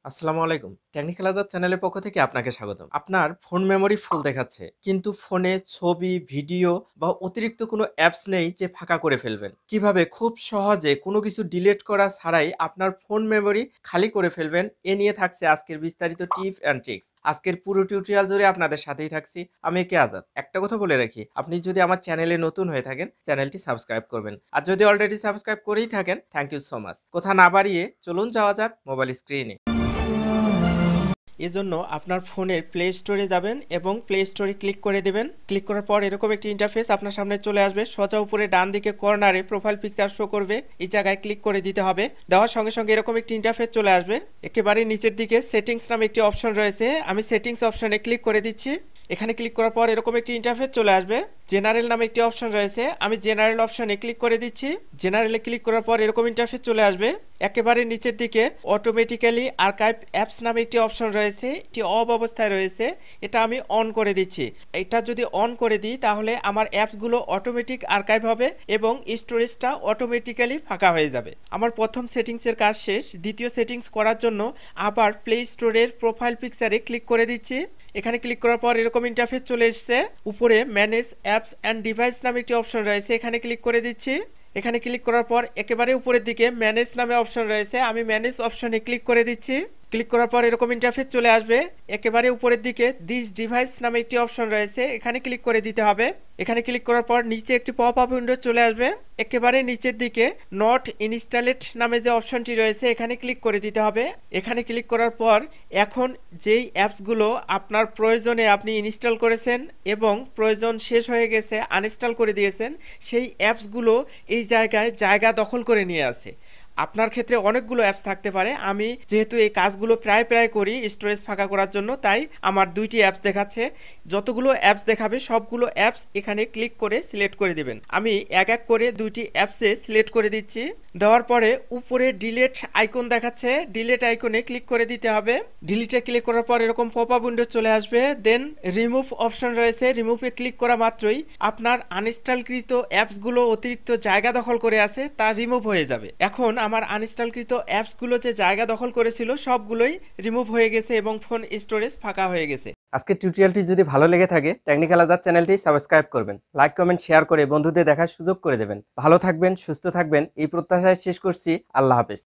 আসসালামু আলাইকুম। টেকনিক্যাল আজাদ চ্যানেলের পক্ষ থেকে আপনাকে স্বাগতম। আপনার ফোন মেমোরি ফুল দেখাচ্ছে, কিন্তু ফোনে ছবি, ভিডিও বা অতিরিক্ত কোনো অ্যাপস নেই যে ফাঁকা করে ফেলবেন। কিভাবে খুব সহজে কোনো কিছু ডিলিট করা ছাড়াই আপনার ফোন মেমোরি খালি করে ফেলবেন, এ নিয়ে থাকছে আজকের বিস্তারিত টিপ অ্যান্ড ট্রিক্স। আজকের পুরো টিউটোরিয়াল জুড়ে আপনাদের সাথেই থাকছি আমি একে আজাদ। একটা কথা বলে রাখি, আপনি যদি আমার চ্যানেলে নতুন হয়ে থাকেন, চ্যানেলটি সাবস্ক্রাইব করবেন। আর যদি অলরেডি সাবস্ক্রাইব করেই থাকেন, থ্যাংক ইউ সো মাচ। কথা না বাড়িয়ে চলুন যাওয়া যাক মোবাইল স্ক্রিনে। এজন্য আপনার ফোনের প্লে স্টোরে যাবেন এবং প্লে স্টোরে ক্লিক করে দেবেন। ক্লিক করার পর এরকম একটি ইন্টারফেস আপনার সামনে চলে আসবে। সোজা উপরে ডান দিকে কর্নারে প্রোফাইল পিকচার শো করবে, এই জায়গায় ক্লিক করে দিতে হবে। দেওয়ার সঙ্গে সঙ্গে এরকম একটি ইন্টারফেস চলে আসবে। একেবারে নিচের দিকে সেটিংস নামে একটি অপশন রয়েছে, আমি সেটিংস অপশনে ক্লিক করে দিচ্ছি। এখানে ক্লিক করার পর এরকম একটি ইন্টারফেস চলে আসবে। জেনারেল নামে একটি অপশন রয়েছে, আমি জেনারেল অপশনে ক্লিক করে দিচ্ছি। জেনারেলে ক্লিক করার পর এরকম ইন্টারফেস চলে আসবে। একেবারে নিচের দিকে অটোমেটিক্যালি আর্কাইভ অ্যাপস নামে একটি অপশন রয়েছে, এটি অফ অবস্থায় রয়েছে, এটা আমি অন করে দিচ্ছি। এটা যদি অন করে দিই তাহলে আমার অ্যাপসগুলো অটোমেটিক আর্কাইভ হবে এবং স্টোরেজটা অটোমেটিক্যালি ফাঁকা হয়ে যাবে। আমার প্রথম সেটিংসের কাজ শেষ। দ্বিতীয় সেটিংস করার জন্য আবার প্লে স্টোরের প্রোফাইল পিকচারে ক্লিক করে দিচ্ছি। এখানে ক্লিক করার পর এরকম ইন্টারফেস চলে এসেছে। উপরে ম্যানেজ অ্যাপস অ্যান্ড ডিভাইস নামে একটি অপশন রয়েছে, এখানে ক্লিক করে দিচ্ছি। এখানে ক্লিক করার পর একেবারে উপরের দিকে ম্যানেজ নামে অপশন রয়েছে, আমি ম্যানেজ অপশনে ক্লিক করে দিচ্ছি। ক্লিক করার পর এরকম ইন্টারফেস চলে আসবে। একেবারে উপরের দিকে দিস ডিভাইস নামে একটি অপশন রয়েছে, এখানে ক্লিক করে দিতে হবে। এখানে ক্লিক করার পর নিচে একটি পপ আপ উইন্ডো চলে আসবে। একেবারে নিচের দিকে নট ইনস্টলেড নামে যে অপশনটি রয়েছে, এখানে ক্লিক করে দিতে হবে। এখানে ক্লিক করার পর এখন যেই অ্যাপসগুলো আপনার প্রয়োজনে আপনি ইনস্টল করেছেন এবং প্রয়োজন শেষ হয়ে গেছে আনইনস্টল করে দিয়েছেন, সেই অ্যাপসগুলো এই জায়গায় জায়গা দখল করে নিয়ে আসে। আপনার ক্ষেত্রে অনেকগুলো অ্যাপস থাকতে পারে, আমি যেহেতু এই কাজগুলো প্রায় করি স্টোরেজ ফাঁকা করার জন্য, তাই আমার দুইটি অ্যাপস দেখাচ্ছে। যতগুলো অ্যাপস দেখাবে সবগুলো অ্যাপস এখানে ক্লিক করে সিলেক্ট করে দিবেন। আমি এক এক করে দুইটি অ্যাপসে সিলেক্ট করে দিচ্ছি। দেওয়ার পরে উপরে ডিলিট আইকন দেখাচ্ছে, ডিলিট আইকনে ক্লিক করে দিতে হবে। ডিলিটে ক্লিক করার পর এরকম পপ আপ উইন্ডো চলে আসবে। দেন রিমুভ অপশন রয়েছে, রিমুভে ক্লিক করা মাত্রই আপনার আনইনস্টলকৃত অ্যাপসগুলো অতিরিক্ত জায়গা দখল করে আছে তা রিমুভ হয়ে যাবে। এখন আমার আনইনস্টলকৃত অ্যাপসগুলো যে জায়গা দখল করেছিল সবগুলোই রিমুভ হয়ে গেছে এবং ফোন স্টোরেজ ফাঁকা হয়ে গেছে। আজকের টিউটোরিয়ালটি যদি ভালো লেগে থাকে টেকনিক্যাল আজাদ চ্যানেলটি সাবস্ক্রাইব করবেন, লাইক কমেন্ট শেয়ার করে বন্ধুদের দেখার সুযোগ করে দেবেন। ভালো থাকবেন, সুস্থ থাকবেন এই প্রত্যাশায় শেষ করছি। আল্লাহ হাফেজ।